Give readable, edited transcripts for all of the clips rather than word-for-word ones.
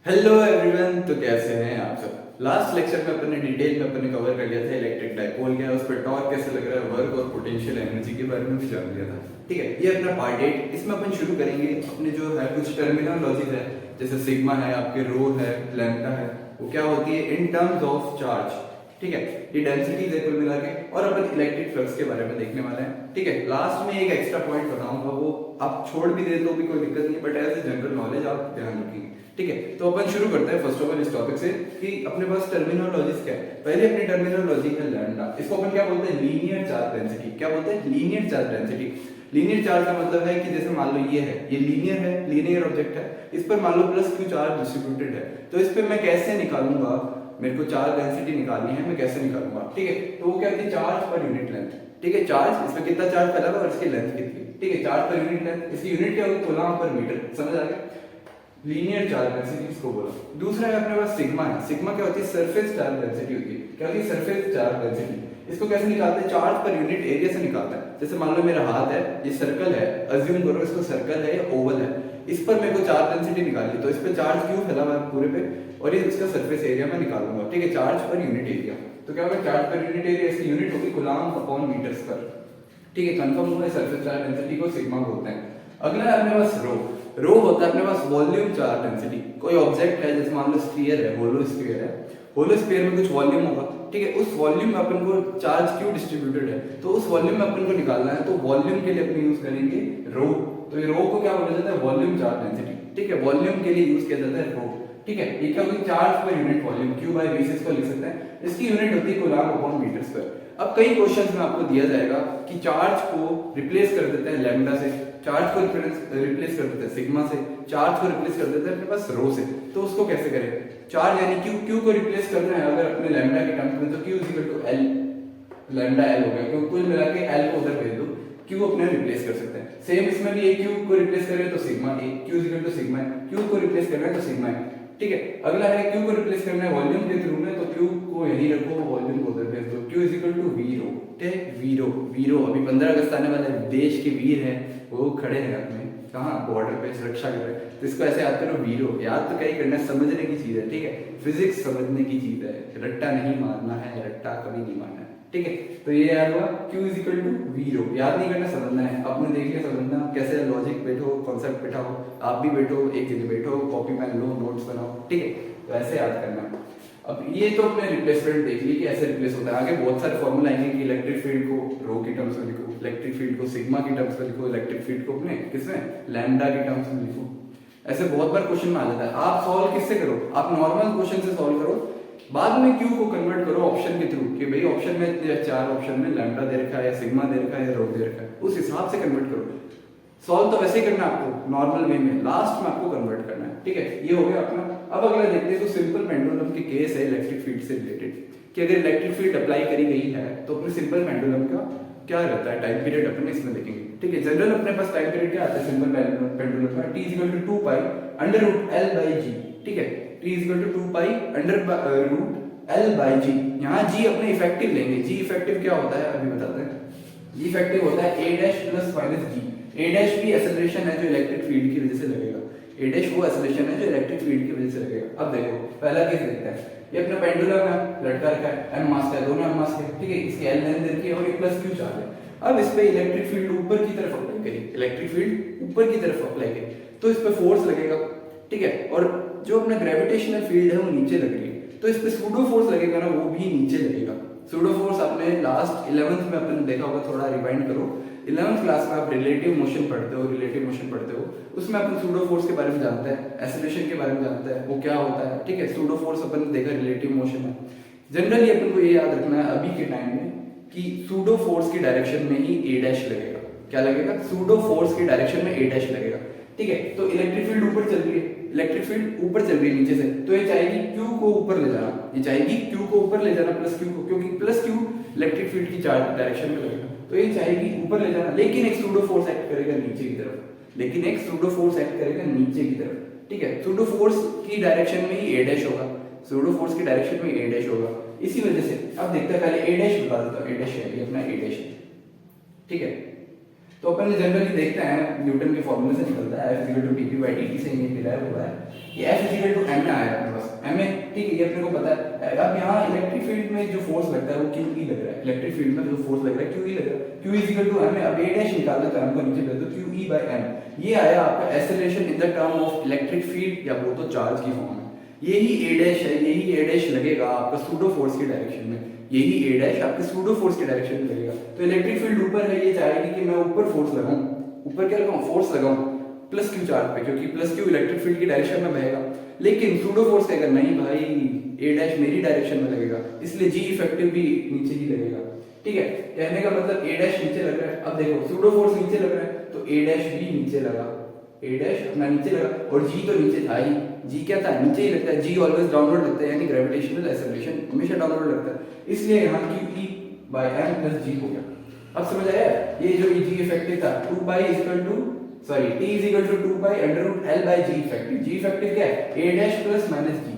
Hello everyone. तो कैसे हैं आप सब। लास्ट लेक्चर में अपने डिटेल में अपने कवर कर लिया था इलेक्ट्रिक डायपोल क्या है, उस पर टॉर्क कैसे लग रहा है, वर्क और पोटेंशियल एनर्जी के बारे में भी जान लिया था। ठीक है, ये अपना पार्ट 8। इसमें अपन शुरू करेंगे अपने जो है कुछ टर्मिनोलॉजीज है, जैसे सिग्मा है, आपके रो है, लैम्डा है, वो क्या होती है इन टर्म्स ऑफ चार्ज। ठीक है, ये डेंसिटीज है कुल मिला के, और अपन इलेक्ट्रिक फ्लक्स के बारे में देखने वाले हैं। ठीक है, लास्ट में एक एक्स्ट्रा पॉइंट बताऊंगा, वो आप छोड़ भी दे तो भी कोई दिक्कत नहीं, but as a general knowledge आप ध्यान रखिए। ठीक है, तो अपन शुरू करते हैं फर्स्ट ऑफ ऑल इस टॉपिक से कि अपने पास टर्मिनोलॉजीज क्या है। पहले अपनी टर्मिनोलॉजी है लैम्डा। इसको अपन क्या बोलते हैं, लीनियर चार्ज डेंसिटी। क्या बोलते हैं, linear charge density. Linear charge का मतलब है कि जैसे मान लो ये है, ये लीनियर है, लीनियर ऑब्जेक्ट है, इस पर मान लो प्लस क्यू चार्ज डिस्ट्रीब्यूटेड है, तो इस पे मैं कैसे निकालूंगा, मेरे को चार्ज डेंसिटी निकालनी है, मैं कैसे निकालूंगा। ठीक है, तो वो क्या होती है, चार्ज पर यूनिट लेंथ। ठीक है, चार्ज इसमें कितना चार्ज फैला हुआ और इसकी लेंथ कितनी। ठीक है, चार्ज पर यूनिट लेंथ, इसकी यूनिट क्या होगी, कूलम पर मीटर। समझ आ गया, लीनियर चार्ज डेंसिटी इसको बोला। दूसरा है अपने पास सिग्मा है। सिग्मा क्या होती है, सरफेस चार्ज डेंसिटी होती है। क्या होती है, सरफेस चार्ज डेंसिटी। इसको कैसे निकालते हैं, चार्ज पर यूनिट एरिया से निकालते हैं। जैसे मान लो मेरा हाथ है, ये सर्कल है, अज्यूम करो इसको सर्कल है या ओवल है, इस पर मेरे को चार्ज डेंसिटी निकालनी, तो इस पे चार्ज क्यों फैला हुआ है पूरे पे, और ये इसका सरफेस एरिया मैं निकालूंगा। ठीक है, चार्ज पर यूनिट एरिया, तो क्या होगा, चार्ज पर यूनिट एरिया, इसकी यूनिट होगी कूलम अपॉन मीटर स्क्वायर। ठीक है, कंफर्म हुआ, सरफेस चार्ज डेंसिटी को सिग्मा बोलते हैं। अगला है अपने पास रो। रो होता है अपने पास वॉल्यूम चार्ज डेंसिटी। कोई ऑब्जेक्ट है, जैसे मान लो स्फीयर है, होलो स्फीयर है, होलो स्फीयर में कुछ वॉल्यूम होगा। ठीक है, उस वॉल्यूम में अपन को चार्ज क्यों डिस्ट्रीब्यूटेड है, तो उस वॉल्यूम में अपन को निकालना है, तो वॉल्यूम के लिए अपन यूज करेंगे रो। तो ये रो को क्या बोला जाता है, वॉल्यूम चार्ज डेंसिटी। ठीक है, वॉल्यूम के लिए यूज किया जाता है रो। ठीक है, ये क्या होगी, charge per unit volume, Q by V से इसको लिख सकते हैं। इसकी यूनिट होती है कूलम अपॉन मीटर स्क्वायर। अब कई क्वेश्चंस में आपको दिया जाएगा कि चार्ज को रिप्लेस कर देते हैं लैम्डा से, चार्ज को रिप्लेस कर देते हैं सिग्मा से, चार्ज को रिप्लेस कर देते हैं अपने पास रो से। तो उसको कैसे करें, चार्ज यानी क्यू, क्यू को रिप्लेस करना है अगर अपने लैम्डा के टर्म्स में, तो Q is equal to L, lambda L हो गया, क्योंकि कुल मिला के एल को उधर भेज दो, क्यू अपने रिप्लेस कर सकते हैं। सेम इसमें भी क्यू को रिप्लेस करें तो sigma A, Q is equal to sigma है, क्यू को रिप्लेस करना है तो सिग्मा है। ठीक है, अगला है क्यू को रिप्लेस करना है वॉल्यूम के थ्रू में, तो क्यू को यही रखो, वॉल्यूम को उधर भेज दो, Q is equal to V rho. ठीक है, वी रो, वी रो। अभी 15 अगस्त आने वाला है, देश के वीर हैं वो खड़े हैं अपने कहाँ, बॉर्डर पे सुरक्षा कर रहे हैं, तो इसको ऐसे याद करो, वी रो। याद तो क्या ही करना है, समझने की चीज है। ठीक है, फिजिक्स समझने की चीज है, रट्टा नहीं मारना है, रट्टा कभी नहीं मारना है। ठीक है, तो ये याद हुआ, Q is equal to V rho. याद नहीं करना, समझना है। आपने देख लिया, समझना कैसे लॉजिक बैठो, कॉन्सेप्ट बैठाओ, आप भी बैठो, एक जगह बैठो, कॉपी पेन लो, नोट्स बनाओ। ठीक है, तो ऐसे याद करना है। अब ये तो अपने रिप्लेसमेंट देख ली कि ऐसे रिप्लेस होता है। आगे बहुत सारे फॉर्मूला आएंगे कि इलेक्ट्रिक फील्ड को रो की टर्म्स में लिखो, इलेक्ट्रिक फील्ड को सिग्मा की टर्म्स में लिखो, इलेक्ट्रिक फील्ड को अपने किसमें, लैम्डा की टर्म्स में लिखो। ऐसे बहुत बार क्वेश्चन में आ जाता है। आप सॉल्व किससे करो, आप नॉर्मल क्वेश्चन से सॉल्व करो, बाद में क्यू को कन्वर्ट करो ऑप्शन के थ्रू कि भाई ऑप्शन में, चार ऑप्शन में लैम्डा दे रखा है या सिग्मा दे रखा है या रो दे रखा है, उस हिसाब से कन्वर्ट करो। सॉल्व तो वैसे ही करना है आपको, नॉर्मल वे में, लास्ट में आपको कन्वर्ट करना है। ठीक है, ये हो गया अपना। अब अगला देखते हैं, तो सिंपल पेंडुलम के केस है इलेक्ट्रिक फील्ड से रिलेटेड, कि अगर इलेक्ट्रिक फील्ड अप्लाई करी गई है तो अपने सिंपल पेंडुलम का क्या रहता है, टाइम पीरियड अपन इसमें देखेंगे। ठीक है, जनरल अपने पास टाइम पीरियड क्या आता है सिंपल पेंडुलम का, t equal to 2 pi under root l by g। ठीक है, t equal to 2 pi under root l by g। यहाँ g अपने इफेक्टिव लेंगे। g इफेक्टिव क्या होता है अभी बताते हैं। g इफेक्टिव होता है a dash plus minus g। a dash भी एक्सेलरेशन है जो इलेक्ट्रिक फील्ड की वजह से लगेगा, a डैश वो एक्सेलरेशन है जो इलेक्ट्रिक फील्ड की वजह से लगेगा। अब देखो पहला केस देखते हैं, ये अपना पेंडुलम है, लटका रखा है, m मास का है, दोनों m मास के। ठीक है, इसकी l लेंथ दे रखी है और ये प्लस q चार्ज है। अब इस पे इलेक्ट्रिक फील्ड ऊपर की तरफ अप्लाई करिए, इलेक्ट्रिक फील्ड ऊपर की तरफ अप्लाई करिए, तो इस पे फोर्स लगेगा। ठीक है, और जो अपना ग्रेविटेशनल फील्ड है वो नीचे लग रही है, तो इस पे सूडो फोर्स लगेगा ना, वो भी नीचे लगेगा। सूडो फोर्स आपने लास्ट 11th में अपन देखा होगा, थोड़ा रिवाइंड करो। 11th क्लास में आप रिलेटिव मोशन पढ़ते हो, रिलेटिव मोशन पढ़ते हो, उसमें अपन सूडो फोर्स के बारे में जानते हैं, एक्सेलरेशन के बारे में जानते हैं, वो क्या होता है। ठीक है, सूडो फोर्स अपन देखा, रिलेटिव मोशन है। जनरली अपन को ये याद रखना है अभी के टाइम में कि सूडो फोर्स की डायरेक्शन में ही a डैश लगेगा। क्या लगेगा, सूडो फोर्स की डायरेक्शन में a डैश लगेगा। ठीक है, तो इलेक्ट्रिक फील्ड ऊपर चल रही है, इलेक्ट्रिक फील्ड ऊपर चल रही है नीचे से, तो ये चाहेगी q को ऊपर ले जाना, ये चाहेगी q को ऊपर ले जाना प्लस q को, क्योंकि प्लस q इलेक्ट्रिक फील्ड की चार्ज डायरेक्शन में लगेगा, तो ये चाहेगी ऊपर ले जाना, लेकिन एक सूडो फोर्स एक्ट करेगा नीचे की तरफ, लेकिन एक सूडो फोर्स एक्ट करेगा नीचे की तरफ। ठीक है, सूडो फोर्स की डायरेक्शन में ही a डैश होगा, सूडो फोर्स की डायरेक्शन में a डैश होगा। इसी वजह से अब देखते हैं, पहले a डैश बता देता हूं, a डैश है ये अपना a डैश है। ठीक है, तो अपन जनरली देखते हैं न्यूटन के फॉर्मूले से निकलता है F = dp/dt से ये डिराइव हुआ है। ये F = m में आया अपने पास, m में, ठीक है, ये अपने को पता है। अब यहाँ इलेक्ट्रिक फील्ड में जो फोर्स लगता है वो QE लग रहा है, इलेक्ट्रिक फील्ड में जो फोर्स लग रहा है QE लग रहा है, Q = m है। अब a डैश निकालना तो m को नीचे भेज दो, QE/m। ये आया आपका acceleration in the term of electric field या वो तो चार्ज की फॉर्म में। यही a डैश है, यही a डैश लगेगा आपका सूडो फोर्स की डायरेक्शन में, यही a डैश आपके सूडो फोर्स की डायरेक्शन में लगेगा। तो इलेक्ट्रिक फील्ड ऊपर है, ये चाहेगी कि मैं ऊपर फोर्स लगाऊं, ऊपर क्या लगाऊं, फोर्स लगाऊं प्लस q चार्ज पे, क्योंकि प्लस q इलेक्ट्रिक फील्ड की डायरेक्शन में बहेगा। लेकिन सूडो फोर्स कहेगा नहीं भाई a डैश मेरी डायरेक्शन में लगेगा, इसलिए g इफेक्टिव भी नीचे ही लगेगा, ठीक है। कहने का मतलब a डैश नीचे लग रहा है। अब देखो सूडो फोर्स नीचे लग रहा है तो a डैश भी नीचे लगा, a डैश अपना नीचे लगा, और g तो नीचे था ही, g क्या था, नीचे ही लगता है, g ऑलवेज डाउनवर्ड लगता है, यानी ग्रेविटेशनल एक्सेलरेशन हमेशा डाउनवर्ड लगता है, इसलिए यहाँ QE/m + g हो गया। अब समझ आया, ये जो g इफेक्टिव था 2 t = 2 √L/g effective. g effective क्या है, a dash plus minus g,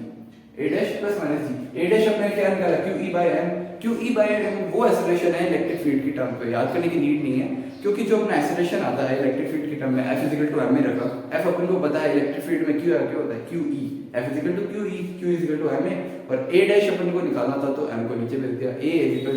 a dash plus minus g। a dash अपने क्या निकाला, QE/m। QE/m वो एक्सेलरेशन है इलेक्ट्रिक फील्ड की टर्म पे, याद करने की नीड नहीं है, क्योंकि जो अपना एक्सेलरेशन आता है इलेक्ट्रिक फील्ड की टर्म में F = m में रखा, F अपन को पता है इलेक्ट्रिक फील्ड में क्या होता है, QE, F = QE, Q = m, और a डैश अपन को निकालना था तो m को नीचे भेज दिया, a =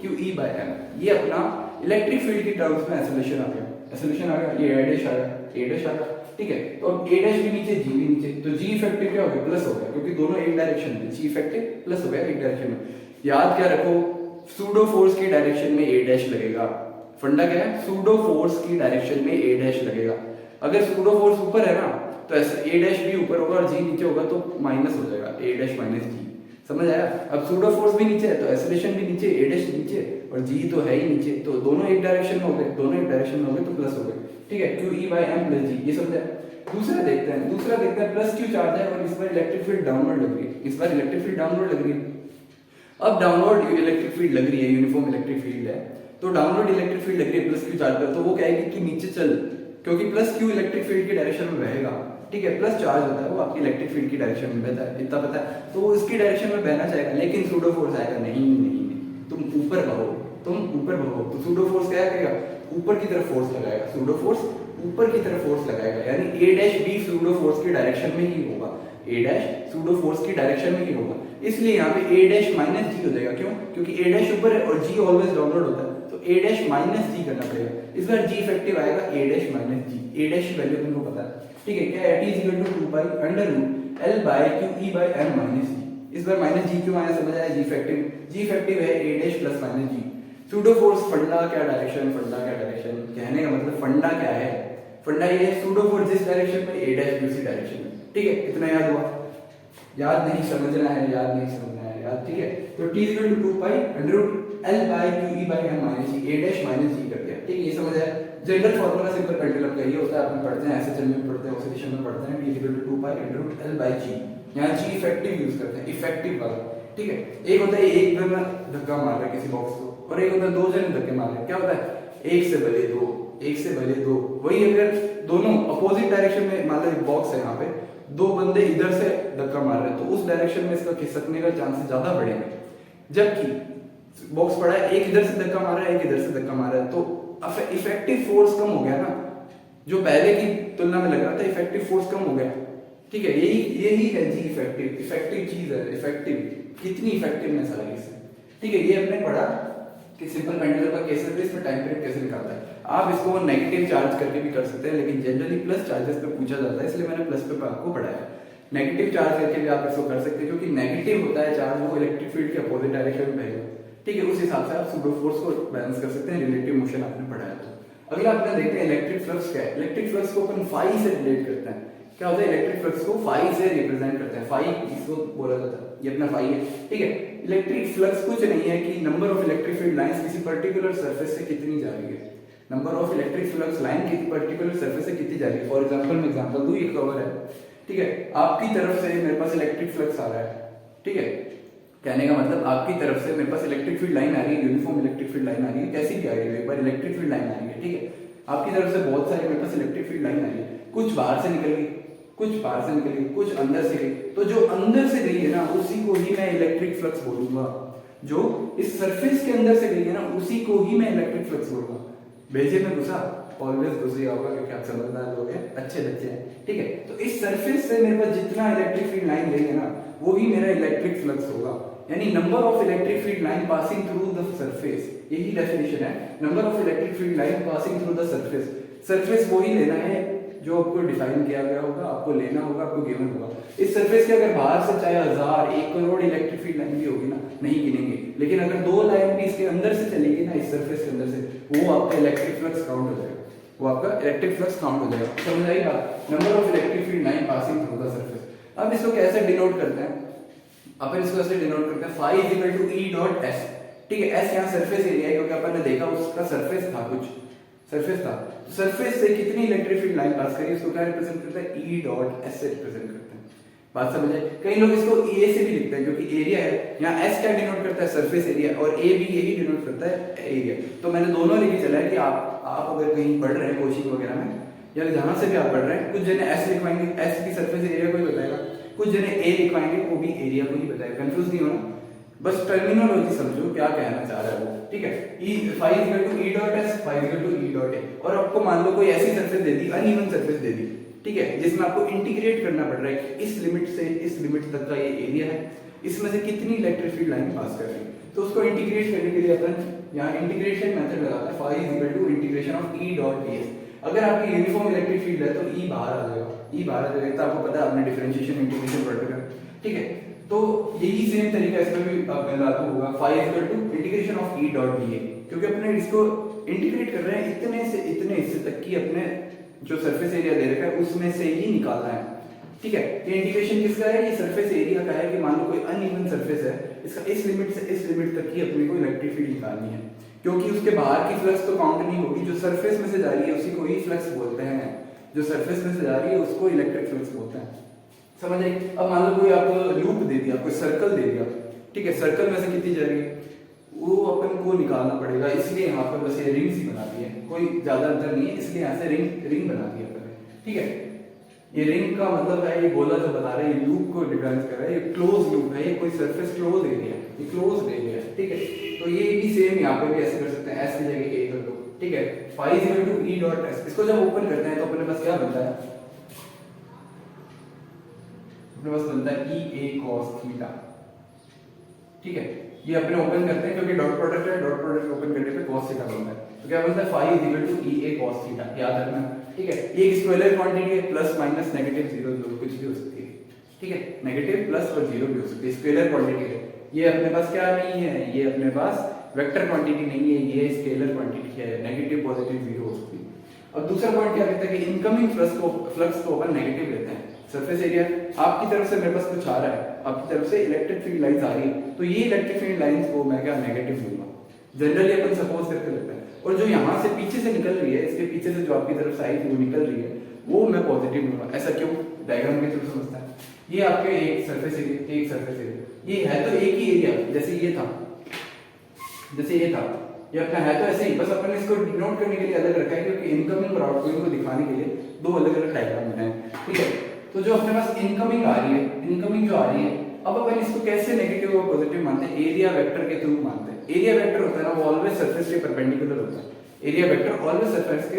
QE/m। ये अपना इलेक्ट्रिक फील्ड की टर्म्स में एक्सेलरेशन आ गया, एक्सेलरेशन आ गया, ये a डैश आ गया, a डैश आ गया, ठीक है। तो अब a डैश भी नीचे, g भी नीचे, तो g इफेक्टिव क्या हो गया, प्लस हो गया, क्योंकि दोनों एक डायरेक्शन में, g इफेक्टिव प्लस हो गया एक डायरेक्शन में। याद क्या रखो, सूडो फोर्स की डायरेक्शन में a डैश लगेगा, फंडा क्या है, सूडो फोर्स की डायरेक्शन में a डैश लगेगा। अगर सूडो फोर्स ऊपर है ना तो ऐसे a डैश भी ऊपर होगा और g नीचे होगा तो माइनस हो जाएगा, a डैश माइनस g, समझ आया। अब सूडो फोर्स भी नीचे है तो एक्सेलरेशन भी नीचे, a डैश नीचे और g तो है ही नीचे, तो दोनों एक डायरेक्शन में हो गए, दोनों एक डायरेक्शन में हो गए तो प्लस हो गए, ठीक है, QE/m + g, ये समझ आया। दूसरा देखते हैं प्लस q चार्ज है और इस बार इलेक्ट्रिक फील्ड डाउनवर्ड लग रही है, इस बार इलेक्ट्रिक फील्ड डाउनवर्ड लग रही है। अब डाउनवर्ड इलेक्ट्रिक फील्ड लग रही है, यूनिफॉर्म इलेक्ट्रिक फील्ड है, तो डाउनवर्ड इलेक्ट्रिक फील्ड लग रही है प्लस q चार्ज पर, तो वो कहेगी कि नीचे चल, क्योंकि प्लस q इलेक्ट्रिक फील्ड की डायरेक्शन में बहेगा, ठीक है। प्लस चार्ज होता है वो आपकी इलेक्ट्रिक फील्ड की डायरेक्शन में बहता है, इतना पता है, तो इसकी डायरेक्शन में बहना चाहेगा, लेकिन सूडो फोर्स आएगा नहीं, तुम ऊपर बहो, तो सूडो फोर्स क्या करेगा, ऊपर की तरफ फोर्स लगाएगा, सूडो फोर्स ऊपर की तरफ फोर्स लगाएगा, यानी a डैश भी सूडो फोर्स की डायरेक्शन में ही होगा, a डैश सूडो फोर्स की डायरेक्शन में ही होगा, इसलिए यहाँ पे a डैश माइनस g हो जाएगा। क्यों, क्योंकि a डैश ऊपर है और g ऑलवेज डाउनवर्ड होता है, तो a डैश माइनस g करना पड़ेगा। इस बार g इफेक्टिव आएगा a dash minus g, a dash की वैल्यू तुमको पता है, ठीक है, क्या है, t = 2 pi √L/QE/m - g। इस बार माइनस g क्यों आया, समझ आया, g इफेक्टिव है a dash plus minus g। Pseudo force फंडा क्या डायरेक्शन, कहने का मतलब फंडा क्या है, फंडा ये है सूडो फोर्स जिस डायरेक्शन में a डैश दूसरी डायरेक्शन में, ठीक है, इतना याद हुआ, याद नहीं समझना है, याद, ठीक है। तो t = 2 pi √L/QE/m - g, a dash minus g कर दिया, ठीक है, ये समझ आया। जनरल फार्मूला सिंपल पेंडुलम का ये होता है, अपन पढ़ते हैं SHL में पढ़ते हैं, ऑसिलेशन में पढ़ते हैं, t = 2 pi √L/g, यहाँ g इफेक्टिव यूज करते हैं, इफेक्टिव वाला, ठीक है। एक होता है एक जन धक्का मार रहा है किसी बॉक्स को, और एक होता है दो जन धक्के मार रहे हैं, क्या होता है, एक से भले दो, वही अगर दोनों अपोजिट डायरेक्शन में, मान लो बॉक्स है, यहाँ पे दो बंदे इधर से धक्का मार रहे हैं तो उस डायरेक्शन में इसका खिसकने का चांसेस ज्यादा बढ़ेंगे, जबकि बॉक्स पड़ा है, एक इधर से धक्का मार रहा है, एक इधर से धक्का मार रहा है, तो इफेक्टिव फोर्स कम हो गया ना, जो पहले की तुलना में लग रहा था इफेक्टिव फोर्स कम हो गया, ठीक है। यही है जी इफेक्टिव चीज है, इफेक्टिव, कितनी इफेक्टिवनेस आ रही है, ठीक है। ये हमने पढ़ा कि सिंपल पेंडुलम का केस है, इसमें टाइम पीरियड कैसे निकालता है। आप इसको नेगेटिव चार्ज करके भी कर सकते हैं, लेकिन जनरली प्लस चार्जेस पे पूछा जाता है, इसलिए मैंने प्लस पे आपको पढ़ाया। नेगेटिव चार्ज करके भी आप इसको कर सकते हैं, क्योंकि नेगेटिव होता है चार्ज, वो इलेक्ट्रिक फील्ड के अपोजिट डायरेक्शन में बहेगा, ठीक है। उस हिसाब से आप सूडो फोर्स को बैलेंस कर सकते हैं, रिलेटिव मोशन आपने पढ़ाया तो। अगला अपने देखते हैं इलेक्ट्रिक फ्लक्स क्या है। इलेक्ट्रिक फ्लक्स को अपन फाई से रिलेट करते हैं। क्या होता है, इलेक्ट्रिक फ्लक्स को फाई से रिप्रेजेंट करते हैं, फाई इसको बोला जाता है, ये अपना फाई है, ठीक है। इलेक्ट्रिक फ्लक्स कुछ नहीं है कि number of electric field lines किसी पर्टिकुलर सरफेस से कितनी जा रही है, number of electric flux line किसी पर्टिकुलर सरफेस से कितनी जा रही है। फॉर एग्जांपल मैं एग्जांपल दूं, ये कवर है, ठीक है, आपकी तरफ से मेरे पास इलेक्ट्रिक फ्लक्स आ रहा है, ठीक है, कहने का मतलब आपकी तरफ से मेरे पास इलेक्ट्रिक फील्ड लाइन आ रही है, यूनिफॉर्म इलेक्ट्रिक फील्ड लाइन आ रही है, कैसी भी आ रही है, एक बार इलेक्ट्रिक फील्ड लाइन आ रही है, ठीक है। आपकी तरफ से बहुत सारी मेरे पास इलेक्ट्रिक फील्ड लाइन आ रही है, कुछ बाहर से निकल गई, कुछ अंदर से गई, तो जो अंदर से गई है ना उसी को ही मैं इलेक्ट्रिक फ्लक्स बोलूंगा, जो इस सरफेस के अंदर से गई है ना उसी को ही मैं इलेक्ट्रिक फ्लक्स बोलूंगा। भेजे में घुसा ऑलवेज घुस गया होगा क्योंकि आप समझदार लोग हैं, अच्छे बच्चे हैं, ठीक है। तो इस सरफेस से मेरे पास जितना इलेक्ट्रिक फील्ड लाइन लेंगे ना वो ही मेरा इलेक्ट्रिक फ्लक्स होगा, यानी number of electric field line passing through the surface, यही डेफिनेशन है, number of electric field line passing through the surface. Surface वो ही लेना है जो आपको डिफाइन किया गया होगा, आपको लेना होगा, आपको गिवन होगा। इस सरफेस के अगर बाहर से चाहे 1000 1 करोड़ इलेक्ट्रिक फील्ड लाइन भी होगी ना, नहीं गिनेंगे, लेकिन अगर 2 लाइन भी इसके अंदर से चलेगी ना, इस सरफेस के अंदर से, वो आपका इलेक्ट्रिक फ्लक्स काउंट हो जाएगा, वो आपका इलेक्ट्रिक फ्लक्स काउंट हो जाएगा। समझ आई बात? Number of electric field line passing through the surface. अब इसको कैसे डिनोट करते हैं? अपन इसको ऐसे डिनोट करते हैं, phi is equal to E dot S, ठीक है। S यहाँ सरफेस एरिया है क्योंकि अपन ने देखा उसका सरफेस था, कुछ सरफेस था, तो सरफेस से कितनी इलेक्ट्रिक फील्ड लाइन पास करी उसको क्या रिप्रेजेंट करता है? E डॉट S से रिप्रेजेंट करते हैं। बात समझ आए? कई लोग इसको A से भी लिखते हैं क्योंकि एरिया है, यहाँ S क्या डिनोट करता है? सरफेस एरिया, और A भी यही डिनोट करता है एरिया। तो मैंने दोनों लेके चला है कि आप अगर कहीं पढ़ रहे हैं कोचिंग वगैरह में या जहां से भी आप पढ़ रहे हैं, कुछ जने S लिखवाएंगे, S की सरफेस एरिया को ही बताएगा, कुछ जने A लिखवाएंगे, वो भी एरिया को ही बताएगा। कंफ्यूज नहीं होना, बस टर्मिनोलॉजी समझो क्या कहना चाह रहा है वो, ठीक है। E phi is equal to E dot S, phi is equal to E dot A, और आपको मान लो कोई ऐसी सरफेस दे दी, अनइवन सरफेस दे दी, ठीक है, जिसमें आपको इंटीग्रेट करना पड़ रहा है कि इस लिमिट से इस लिमिट तक का ये एरिया है, इसमें से कितनी इलेक्ट्रिक फील्ड लाइन पास कर रही है। तो उसको इंटीग्रेट करने के लिए अपन यहाँ इंटीग्रेशन मेथड लगाते हैं, phi is equal to integration of E dot ds। अगर आपकी यूनिफॉर्म इलेक्ट्रिक फील्ड है तो E बाहर आ जाएगा, E बाहर आ जाएगा, तो आपको पता है आपने डिफरेंशिएशन इंटीग्रेशन पढ़ रखा है, ठीक है। तो यही सेम तरीका इसमें भी लागू होगा, phi is equal to integration of E dot dA, क्योंकि अपने इसको इंटीग्रेट कर रहे हैं इतने से इतने हिस्से तक की, अपने जो सरफेस एरिया दे रखा है उसमें से ही निकालना है, ठीक है। ये इंटीग्रेशन किसका है? ये सरफेस एरिया का है कि मान लो कोई अनइवन सरफेस है, इसका इस लिमिट से इस लिमिट तक की अपने को इलेक्ट्रिक फील्ड निकालनी है, क्योंकि उसके बाहर की फ्लक्स तो काउंट नहीं होगी, जो सरफेस में से जा रही है उसी को ही फ्लक्स बोलते हैं, जो सरफेस में से जा रही है उसको इलेक्ट्रिक फ्लक्स बोलते हैं। समझ आई? अब मान लो कोई आपको लूप दे दिया, कोई सर्कल दे दिया, ठीक है, सर्कल में से कितनी जा रही है वो अपन को निकालना पड़ेगा, इसलिए यहाँ पर बस ये रिंग सी बना दी है, कोई ज्यादा अंतर नहीं है, इसलिए यहाँ से रिंग बना दी है अपन ने, ठीक है। ये रिंग का मतलब है, ये गोला जो बता रहे हैं, ये लूप को डिफाइन कर रहा है, ये क्लोज लूप है, ये कोई सरफेस क्लोज एरिया है, ये क्लोज एरिया है, ठीक है। तो ये भी सेम यहाँ पे भी ऐसे कर सकते हैं, S की जगह A कर दो, ठीक है। phi is equal to E dot S, इसको जब ओपन करते हैं तो अपने पास क्या बनता है? अपने पास बनता है EA cos थीटा, ठीक है। ये अपने ओपन करते हैं क्योंकि डॉट प्रोडक्ट है, डॉट प्रोडक्ट ओपन करने पे cos थीटा बनता है, तो क्या बनता है? phi is equal to EA cos theta, याद रखना, ठीक है। ये एक स्केलर क्वांटिटी है, प्लस माइनस नेगेटिव जीरो जो कुछ भी हो सकती है, ठीक है, नेगेटिव प्लस और जीरो भी हो सकती है, स्केलर क्वांटिटी है। ये अपने पास क्या नहीं है? ये अपने पास वेक्टर क्वांटिटी नहीं है, ये स्केलर क्वांटिटी है, नेगेटिव पॉजिटिव जीरो हो सकती है। अब दूसरा पॉइंट क्या कहता है कि इनकमिंग फ्लक्स को अपन नेगेटिव लेते हैं, सरफेस एरिया आपकी तरफ से मेरे पास कुछ आ रहा है, आपकी तरफ से इलेक्ट्रिक फील्ड लाइंस आ रही है, तो ये इलेक्ट्रिक फील्ड लाइंस को मैं क्या नेगेटिव लूंगा, जनरली अपन सपोज करके लेते हैं, और जो यहाँ से पीछे से निकल रही है, इसके पीछे से जो आपकी तरफ से आई थी वो निकल रही है, वो मैं पॉजिटिव लूंगा। ऐसा क्यों? डायग्राम के थ्रू समझता है। ये आपके एक सरफेस एरिया, एक सरफेस एरिया, ये है तो एक ही एरिया, जैसे ये था, जैसे ये था, ये अपना है तो ऐसे ही, बस अपन इसको डिनोट करने के लिए अलग रखा है क्योंकि इनकमिंग और आउटगोइंग को दिखाने के लिए दो अलग अलग डायग्राम बनाए, ठीक है। तो जो अपने पास इनकमिंग आ रही है, इनकमिंग जो आ रही है, अब अपन इसको कैसे नेगेटिव और पॉजिटिव मानते हैं? एरिया वेक्टर के थ्रू मानते हैं। एरिया वेक्टर होता है ना, वो ऑलवेज सरफेस के परपेंडिकुलर होता है। एरिया वेक्टर ऑलवेज सरफेस के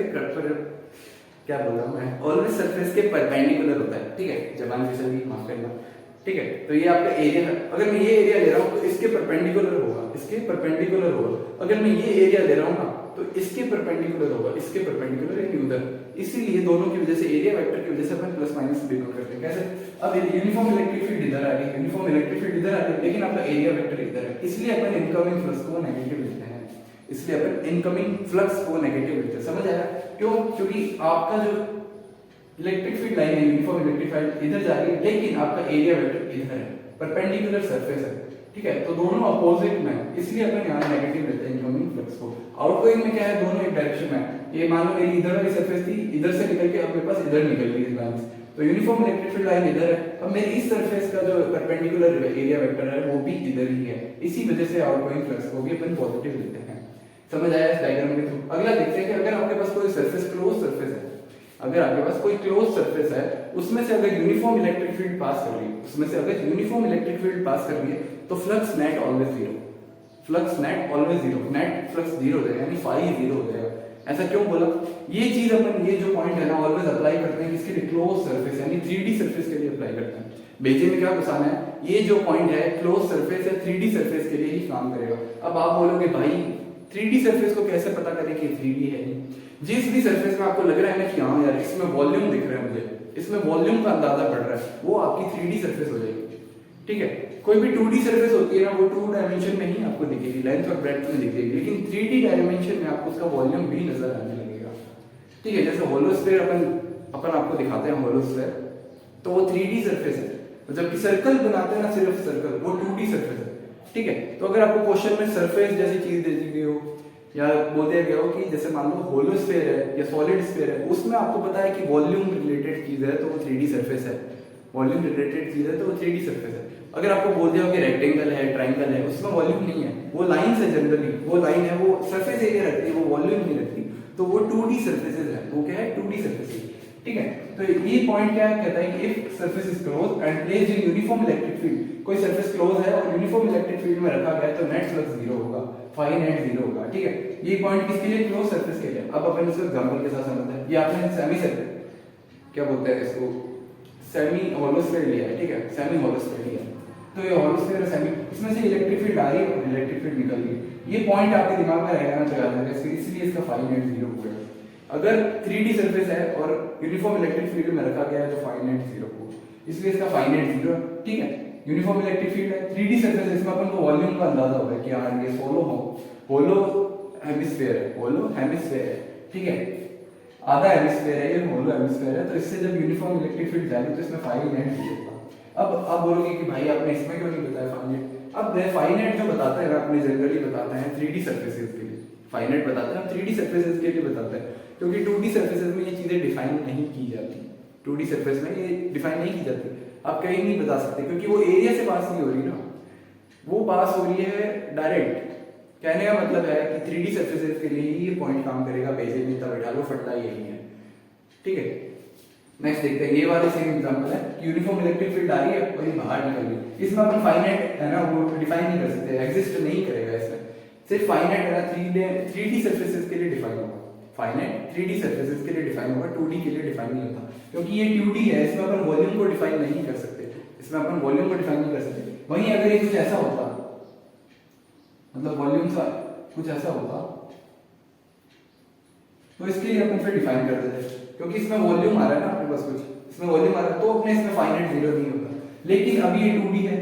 क्या बोल रहा हूं मैं, ऑलवेज सरफेस के परपेंडिकुलर होता है, ठीक है। जबान फिसल गई, माफ करना, ठीक है। तो ये आपका एरिया है, अगर मैं ये एरिया ले रहा हूं तो इसके परपेंडिकुलर होगा, इसके परपेंडिकुलर होगा। अगर मैं ये एरिया ले रहा हूं ना तो इसके परपेंडिकुलर होगा, इसके परपेंडिकुलर यानी उधर। इसीलिए दोनों की वजह से, एरिया वेक्टर की वजह से अपन प्लस माइनस डिनोट करते हैं। कैसे? अब यूनिफॉर्म इलेक्ट्रिक फील्ड इधर आ रही है, यूनिफॉर्म इलेक्ट्रिक फील्ड इधर आ रही है, लेकिन आपका एरिया वेक्टर इधर है, इसलिए अपन इनकमिंग फ्लक्स को नेगेटिव लेते हैं, इसलिए अपन इनकमिंग फ्लक्स को नेगेटिव लेते हैं। समझ आया? क्यों? क्योंकि आपका जो इलेक्ट्रिक फील्ड लाइन है, यूनिफॉर्म इलेक्ट्रिक फील्ड इधर जा रही है, लेकिन आपका एरिया वेक्टर इधर है, परपेंडिकुलर सरफेस है, ठीक है। तो दोनों अपोजिट में, इसलिए अपन यहाँ नेगेटिव लेते हैं इनकमिंग फ्लक्स को। आउटगोइंग में क्या है? दोनों एक डायरेक्शन में। ये मान लो मेरी इधर वाली सरफेस थी, इधर से निकल के अब मेरे पास इधर निकल रही है लाइन, तो यूनिफॉर्म इलेक्ट्रिक फील्ड लाइन इधर है, अब मेरी इस सरफेस का जो परपेंडिकुलर एरिया वेक्टर है वो भी इधर ही है, इसी वजह से आउटगोइंग फ्लक्स को भी अपन पॉजिटिव लेते हैं। समझ आया इस डायग्राम के थ्रू? अगला देखते हैं कि अगर आपके पास कोई सरफेस क्लोज सरफेस है, अगर आपके पास कोई क्लोज सरफेस है, उसमें से अगर यूनिफॉर्म इलेक्ट्रिक फील्ड पास कर रही है, उसमें से अगर यूनिफॉर्म इलेक्ट्रिक फील्ड पास कर रही है, तो flux net always zero, flux net always zero, net flux zero हो जाएगा, यानी phi जीरो हो जाएगा। ऐसा क्यों बोला? ये चीज अपन ये जो पॉइंट है ना ऑलवेज अप्लाई करते हैं किसके लिए? क्लोज सरफेस यानी 3D सरफेस के लिए अप्लाई करते हैं। बेजे में क्या घुसाना है? ये जो पॉइंट है क्लोज सरफेस या 3D सरफेस के लिए ही काम करेगा। अब आप बोलोगे भाई 3D सरफेस को कैसे पता करें कि 3D है? जिस भी सरफेस में आपको लग रहा है ना कि हाँ यार इसमें वॉल्यूम दिख रहा है, मुझे इसमें वॉल्यूम का अंदाजा पड़ रहा है, वो आपकी 3D सरफेस हो जाएगी। ठीक है, कोई भी 2D सरफेस होती है ना वो 2 डायमेंशन में ही आपको दिखेगी, लेंथ और ब्रेड्थ में दिखेगी, लेकिन 3D डायमेंशन में आपको उसका वॉल्यूम भी नजर आने लगेगा। ठीक है, जैसे होलोस्फीयर अपन आपको दिखाते हैं होलोस्फीयर, तो वो 3D सरफेस है, तो जबकि सर्कल बनाते हैं ना सिर्फ सर्कल, वो 2D सरफेस है। ठीक है, तो अगर आपको क्वेश्चन में सरफेस जैसी चीज दे दी गई हो या बोल दिया गया हो कि जैसे मान लो होलोस्फीयर है या सॉलिड स्फीयर है, उसमें आपको पता है कि वॉल्यूम रिलेटेड चीज है तो वो 3D सरफेस है, वॉल्यूम रिलेटेड चीज है तो वो 3D सरफेस है। अगर आपको बोल दिया हो कि रेक्टेंगल है, ट्राइंगल है, उसमें वॉल्यूम नहीं है, वो लाइन है, जनरली वो लाइन है, वो सरफेस एरिया रखती है, वो वॉल्यूम नहीं रखती, तो वो 2D सरफेसेस है, वो क्या है? 2D surfaces. ठीक है, तो ये पॉइंट क्या कहता है कि if surface is close and placed in uniform electric field, कोई सरफेस क्लोज है और यूनिफॉर्म इलेक्ट्रिक फील्ड में रखा गया है तो नेट फ्लक्स 0 होगा, फाई नेट 0 होगा। ठीक है, ये पॉइंट किसके लिए? क्लोज सरफेस के लिए। अब अपन इसको एग्जांपल के साथ समझते हैं। ये आपने सेमी सर्कल, क्या बोलते हैं इसको, सेमी होलोस्फीयर लिया है। ठीक है, सेमी होलोस्फीयर लिया है, तो ये होलोस्फीयर सेमी, इसमें से इलेक्ट्रिक फील्ड आ रही है और इलेक्ट्रिक फील्ड निकल गई। ये पॉइंट आपके दिमाग में रहेगा ना चला जाएगा, इसलिए इसका फाई नेट 0 होगा। अगर 3D सरफेस है और यूनिफॉर्म इलेक्ट्रिक फील्ड में रखा गया है तो फाई नेट 0 होगा, इसलिए इसका फाई नेट 0। ठीक है, यूनिफॉर्म इलेक्ट्रिक फील्ड है, 3D सरफेस है, इसमें अपन को वॉल्यूम का अंदाजा होगा कि हाँ ये होलो हेमिस्फीयर है, होलो हेमिस्फीयर है। ठीक है, आधा हेमिस्फीयर है, ये होलो हेमिस्फीयर है, तो इससे जब यूनिफॉर्म इलेक्ट्रिक फील्ड जाएगी तो इसमें फाई नेट 0 होगा। अब आप बोलोगे कि भाई आपने इसमें क्यों नहीं बताया फाई नेट? अब फाई नेट जो बताता है ना अपने जनरली बताता है 3D सरफेसेस के लिए, फाई नेट बताता है 3D सरफेसेस के लिए बताता है, क्योंकि 2D सरफेसेस में ये चीजें डिफाइन नहीं की जाती, 2D सरफेस में ये डिफाइन नहीं की जाती, आप कहीं नहीं बता सकते, क्योंकि वो एरिया से पास नहीं हो रही ना, वो पास हो रही है डायरेक्ट। कहने का मतलब है कि 3D सरफेसेस के लिए ही ये पॉइंट काम करेगा, बेसिक में तब बैठा लो फटता यही है। ठीक है, नेक्स्ट देखते हैं, ये वाले सेम एग्जांपल है कि यूनिफॉर्म इलेक्ट्रिक फील्ड आ रही है और ये बाहर निकल गई, इसमें अपन फाइनाइट है ना वो डिफाइन नहीं कर सकते, एग्जिस्ट नहीं करेगा इसमें, सिर्फ फाइनाइट है ना 3D सरफेसेस के लिए डिफाइन होगा, फाइनाइट 3D सरफेसेस के लिए डिफाइन होगा, 2D के लिए डिफाइन नहीं होता, क्योंकि ये 2D है, इसमें अपन वॉल्यूम को डिफाइन नहीं कर सकते, इसमें अपन वॉल्यूम को डिफाइन नहीं कर सकते। वहीं अगर ये कुछ ऐसा होता, मतलब वॉल्यूम सा कुछ ऐसा होता, तो इसके लिए अपन फिर डिफाइन कर देते, क्योंकि इसमें वॉल्यूम आ रहा है ना अपने पास, कुछ इसमें वॉल्यूम आ रहा है तो अपने इसमें फाइनाइट 0 नहीं होगा, लेकिन अभी ये 2D है।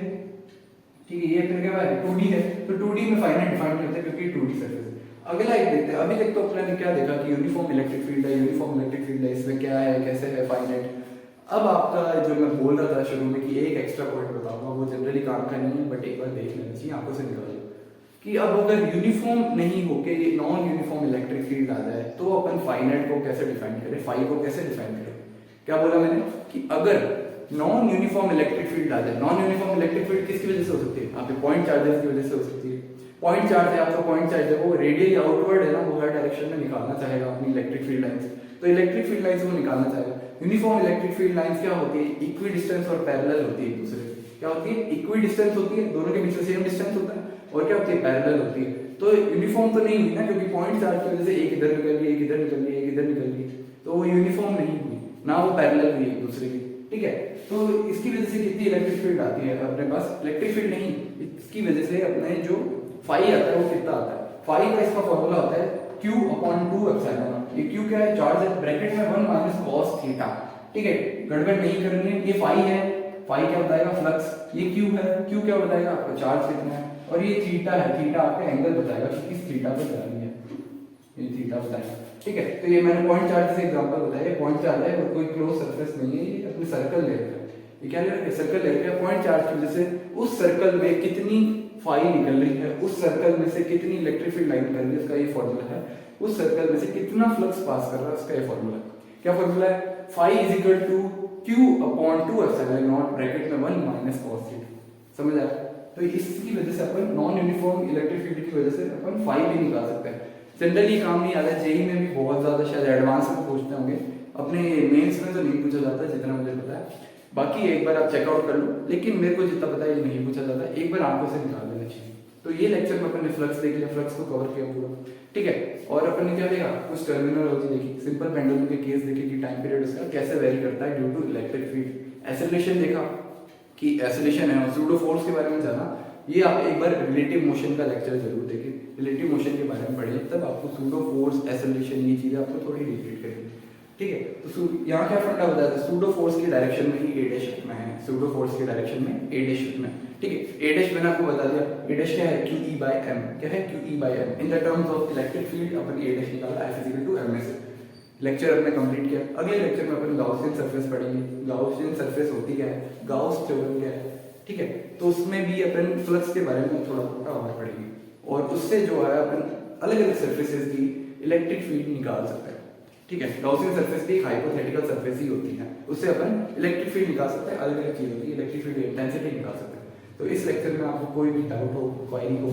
ठीक है, ये फिर क्या है 2D है, तो 2D में फाइनाइट डिफाइन नहीं होता क्योंकि 2D सरफेस है। अगला एक देखते हैं, अभी तक तो अपने क्या देखा कि यूनिफॉर्म इलेक्ट्रिक फील्ड है, यूनिफॉर्म इलेक्ट्रिक फील्ड है, इसमें क्या है, कैसे है फाइनाइट। अब आपका जो मैं बोल रहा था शुरू में कि एक एक्स्ट्रा पॉइंट बताऊंगा, वो जनरली काम का नहीं है, बट एक बार देख लेना चाहिए आंखों से निकाल कि अब अगर यूनिफॉर्म नहीं होके ये नॉन यूनिफॉर्म इलेक्ट्रिक फील्ड आ जाए तो अपन फाइनाइट को कैसे डिफाइन करें, फाई को कैसे डिफाइन करें। क्या बोला मैंने कि अगर नॉन यूनिफॉर्म इलेक्ट्रिक फील्ड आ जाए, नॉन यूनिफॉर्म इलेक्ट्रिक फील्ड किसकी वजह से हो सकती है? आपके पॉइंट चार्जेस की वजह से हो सकती है। पॉइंट चार्ज है, आपका पॉइंट चार्ज है वो रेडियली आउटवर्ड है ना, वो हर डायरेक्शन में निकालना चाहेगा अपनी इलेक्ट्रिक फील्ड लाइंस, तो इलेक्ट्रिक फील्ड लाइंस वो निकालना चाहेगा। यूनिफॉर्म इलेक्ट्रिक फील्ड लाइंस क्या होती है? इक्वी डिस्टेंस और पैरेलल होती है एक दूसरे, क्या होती है? इक्वी डिस्टेंस होती है, दोनों के बीच में सेम डिस्टेंस होता है, और क्या होती है? पैरेलल होती है। तो यूनिफॉर्म तो नहीं हुई ना, क्योंकि पॉइंट चार्ज की वजह से एक इधर निकल गई, एक इधर निकल गई, एक इधर निकल गई, तो वो यूनिफॉर्म नहीं हुई ना, वो पैरेलल हुई एक दूसरे की। ठीक है, तो इसकी वजह से कितनी इलेक्ट्रिक फील्ड आती है अपने पास? इलेक्ट्रिक फील्ड नहीं, इसकी वजह से अपने जो फाई आता है वो कितना आता है? फाई का इसका फॉर्मूला होता है Q/2 एप्सिलॉन। ये Q क्या है? चार्ज है, ब्रैकेट में 1 माइनस कॉस थीटा। ठीक है, गड़बड़ नहीं करनी है। ये फाई है, फाई क्या बताएगा? फ्लक्स। ये Q है, Q क्या बताएगा? आपका चार्ज कितना है। और ये थीटा है, थीटा आपका एंगल बताएगा कि किस थीटा पे जा रही है, ये थीटा बताएगा। ठीक है, तो ये मैंने पॉइंट चार्ज से एग्जांपल बताया, पॉइंट चार्ज है और कोई क्लोज सरफेस नहीं है, ये अपने सर्कल ले रखा है। ये क्या ले रखा है? सर्कल ले रखा है। पॉइंट चार्ज की वजह से उस सर्कल में कितनी फाई निकल रही है, उस सर्कल में से कितनी इलेक्ट्रिक फील्ड लाइन निकल रही है, उसका ये फॉर्मूला है। उस सर्कल में से कितना फ्लक्स पास कर रहा है, उसका ये फॉर्मूला है। क्या फॉर्मूला है? Phi is equal to Q/2 epsilon naught bracket में 1 माइनस कॉस थीटा। समझ आया? तो इसकी वजह से अपन नॉन यूनिफॉर्म इलेक्ट्रिक फील्ड की वजह से अपन फाई भी निकाल सकते हैं। जनरली काम नहीं आता, जेई में भी बहुत ज्यादा शायद एडवांस में पूछते होंगे, अपने मेंस में तो नहीं पूछा जाता जितना मुझे पता है। बाकी एक बार आप चेकआउट कर लो, लेकिन मेरे को जितना पता है ये नहीं पूछा जाता, एक बार आंखों से निकाल लेना चाहिए। तो ये लेक्चर में अपन ने फ्लक्स देख लिया, फ्लक्स को कवर किया पूरा, ठीक है। और अपन ने क्या देखा, कुछ टर्मिनोलॉजी देखी, सिंपल पेंडुलम के केस देखे कि टाइम पीरियड उसका कैसे वेरी करता है due to electric field. Oscillation देखा कि एसिलेशन है, सूडो फोर्स के बारे में जाना। ये आप एक बार रिलेटिव मोशन का लेक्चर जरूर देखें, रिलेटिव मोशन के बारे में पढ़िए, तब आपको सूडो फोर्स, एसिलेशन, ये चीजें आपको थोड़ी रिलेट करेंगी, ठीक है। तो यहाँ क्या फंडा होता है, सूडो फोर्स की डायरेक्शन में ही ए डैश में है, सूडो फोर्स की डायरेक्शन में ए डैश में, ठीक है। ए डैश मैंने आपको बता दिया, ए डैश क्या है, क्यू ई बाय एम, क्या है, Q E by M. In the terms of electric field अपन ए डैश निकाला, F is equal to M S. Lecture अपने कंप्लीट किया। अगले लेक्चर में अपन गाउसियन सरफेस पढ़ेंगे। गाउसियन सरफेस होती क्या है, गाउस थ्योरम क्या है, ठीक है। तो उसमें भी अपन फ्लक्स के बारे में थोड़ा बहुत और पढ़ेंगे, और उससे जो है अपन अलग अलग सरफेसेस की इलेक्ट्रिक फील्ड निकाल सकते हैं, ठीक है। गाउसियन सरफेस भी हाइपोथेटिकल सरफेस ही होती है, उससे अपन इलेक्ट्रिक फील्ड निकाल सकते हैं, अलग अलग चीजों की इलेक्ट्रिक फील्ड इंटेंसिटी निकाल सकते हैं। तो इस लेक्चर में आपको कोई भी डाउट हो, क्वेरी हो,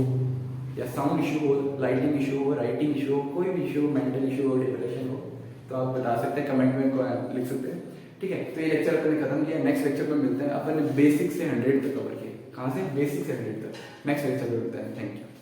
या साउंड इशू हो, लाइटिंग इशू हो, राइटिंग इशू हो, कोई भी इशू हो, मेंटल इशू हो, डिप्रेशन हो, तो आप बता सकते हैं, कमेंट में लिख सकते हैं, ठीक है। तो ये लेक्चर अपन ने खत्म किया। नेक्स्ट लेक्चर में मिलते हैं। अपन ने बेसिक से 100 तक कवर किया। कहाँ से, बेसिक से 100 तक। नेक्स्ट लेक्चर में मिलते हैं। Thank you.